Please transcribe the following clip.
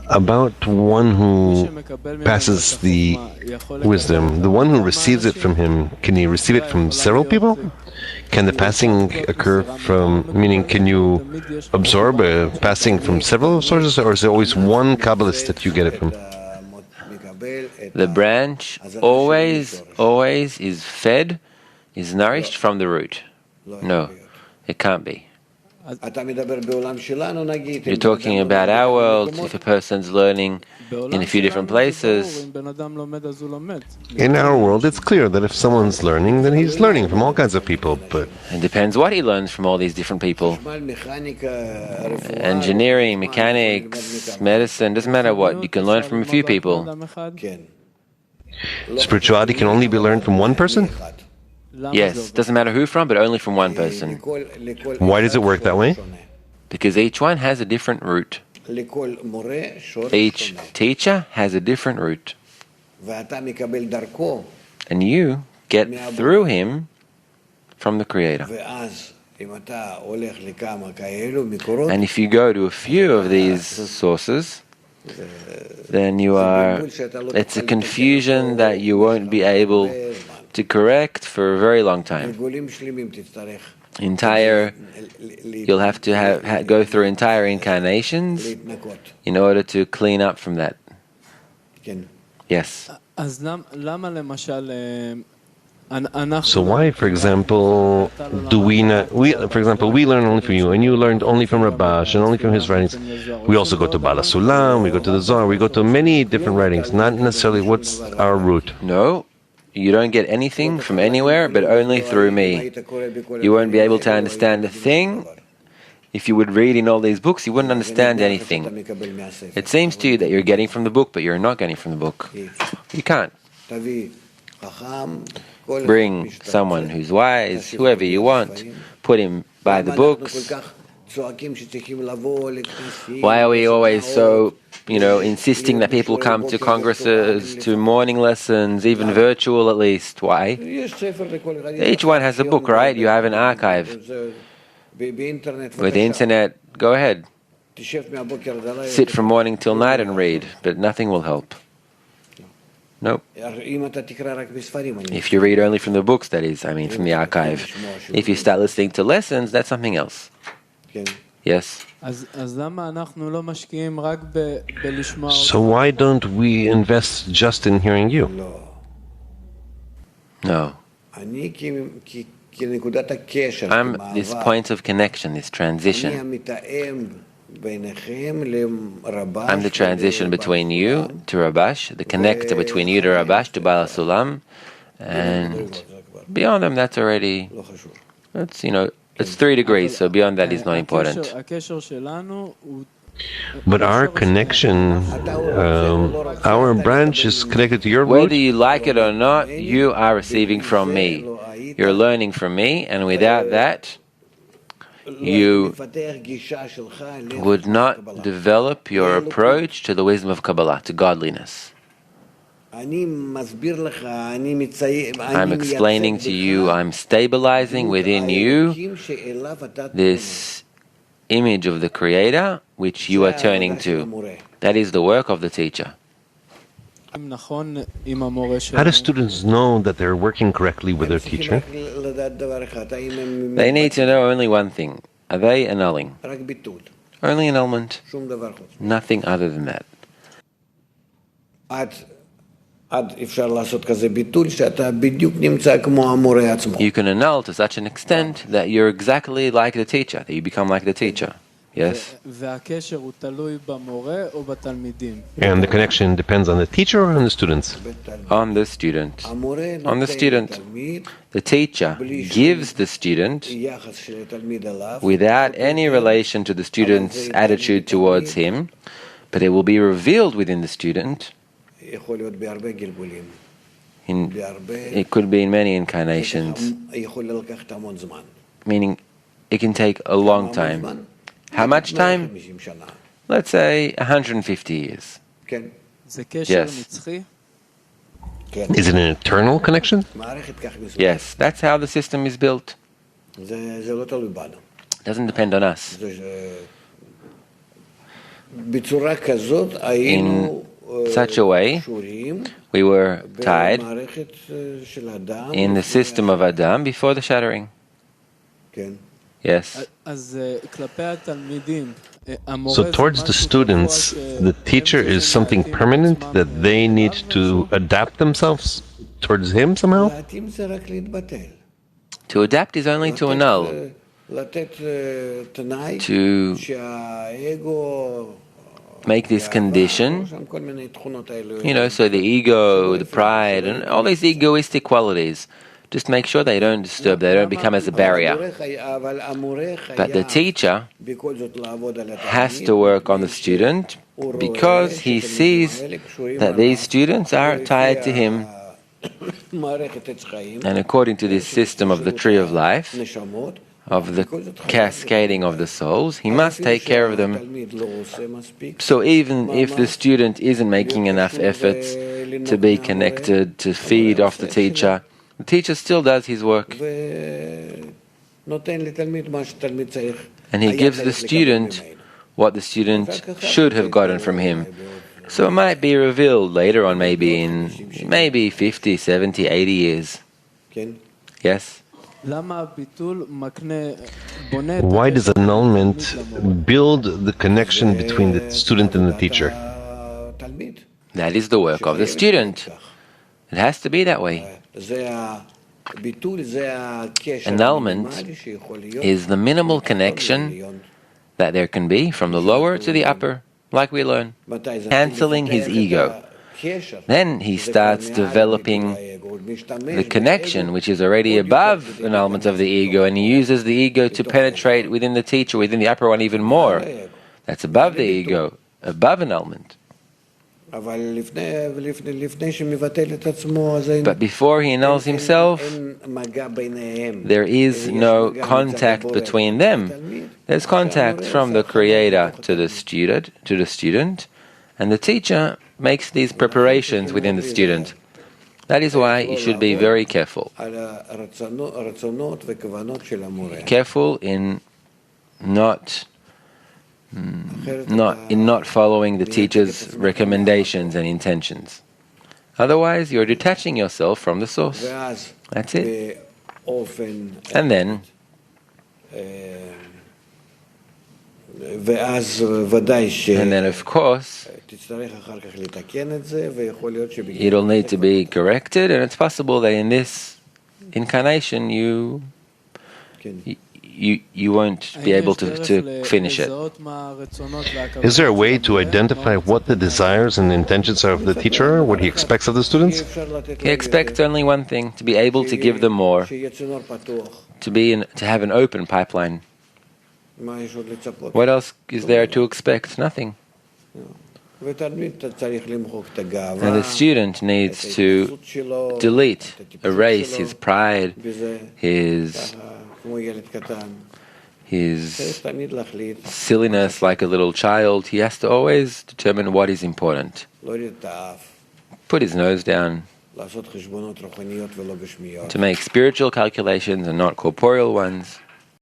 About one who passes the wisdom, the one who receives it from him, can he receive it from several people? Can the passing occur from, meaning can you absorb a passing from several sources, or is there always one Kabbalist that you get it from? The branch always is fed, is nourished from the root. No, it can't be. You're talking about our world. If a person's learning in a few different places, in our world, it's clear that if someone's learning, then he's learning from all kinds of people. But it depends what he learns from all these different people. Engineering, mechanics, medicine, doesn't matter what. You can learn from a few people. Spirituality can only be learned from one person? Yes, doesn't matter who from, but only from one person. Why does it work that way? Because each one has a different root. Each teacher has a different root. And you get through him from the Creator. And if you go to a few of these sources, then it's a confusion that you won't be able to correct for a very long time. You'll have to go through entire incarnations in order to clean up from that. Yes. So why, for example, do we not? We learn only from you, and you learned only from Rabash and only from his writings. We also go to Baal HaSulam, we go to the Zohar, we go to many different writings. Not necessarily what's our root. No. You don't get anything from anywhere, but only through me. You won't be able to understand a thing. If you would read in all these books, you wouldn't understand anything. It seems to you that you're getting from the book, but you're not getting from the book. You can't. Bring someone who's wise, whoever you want, put him by the books. Why are we always so, insisting that people come to congresses, to morning lessons, even virtual at least? Why? Each one has a book, right? You have an archive. With the internet, go ahead. Sit from morning till night and read, but nothing will help. Nope. If you read only from the books, that is, from the archive. If you start listening to lessons, that's something else. Yes. So why don't we invest just in hearing you? No. I'm this point of connection, this transition. I'm the transition between you to Rabash, the connector between you to Rabash, to Baal HaSulam, and beyond them, that's already, it's 3 degrees, so beyond that is not important. But our connection, our branch is connected to your root. Whether you like it or not, you are receiving from me. You're learning from me, and without that, you would not develop your approach to the wisdom of Kabbalah, to godliness. I'm explaining to you, I'm stabilizing within you this image of the Creator which you are turning to. That is the work of the teacher. How do students know that they're working correctly with their teacher? They need to know only one thing. Are they annulling? Only annulment. Nothing other than that. You can annul to such an extent that you're exactly like the teacher, that you become like the teacher. Yes? And the connection depends on the teacher or on the students? On the student. On the student. The teacher gives the student without any relation to the student's attitude towards him, but it will be revealed within the student. It could be in many incarnations, meaning it can take a long time. How much time? Let's say 150 years. Yes. Is it an eternal connection? Yes, that's how the system is built. It doesn't depend on us. In such a way, we were tied in the system of Adam before the shattering. Yes. So towards the students, the teacher is something permanent that they need to adapt themselves towards him somehow? To adapt is only to annul. To make this condition, so the ego, the pride, and all these egoistic qualities, just make sure they don't disturb, they don't become as a barrier. But the teacher has to work on the student because he sees that these students are tied to him. And according to this system of the tree of life, of the cascading of the souls, he must take care of them. So even if the student isn't making enough efforts to be connected, to feed off the teacher still does his work. And he gives the student what the student should have gotten from him. So it might be revealed later on, maybe in 50, 70, 80 years. Yes? Why does annulment build the connection between the student and the teacher? That is the work of the student. It has to be that way. Annulment is the minimal connection that there can be from the lower to the upper, like we learn, cancelling his ego. Then he starts developing the connection which is already above annulment of the ego, and he uses the ego to penetrate within the teacher, within the upper one even more. That's above the ego, above annulment. But before he annuls himself, there is no contact between them. There's contact from the Creator to the student, and the teacher makes these preparations within the student. That is why you should be very careful. Careful in not following the teacher's recommendations and intentions. Otherwise, you're detaching yourself from the source. That's it. And then, of course, it'll need to be corrected, and it's possible that in this incarnation you won't be able to finish it. Is there a way to identify what the desires and intentions of the teacher are, what he expects of the students? He expects only one thing, to be able to give them more, to have an open pipeline. What else is there to expect? Nothing. And the student needs to erase his pride, his silliness like a little child. He has to always determine what is important. Put his nose down, to make spiritual calculations and not corporeal ones.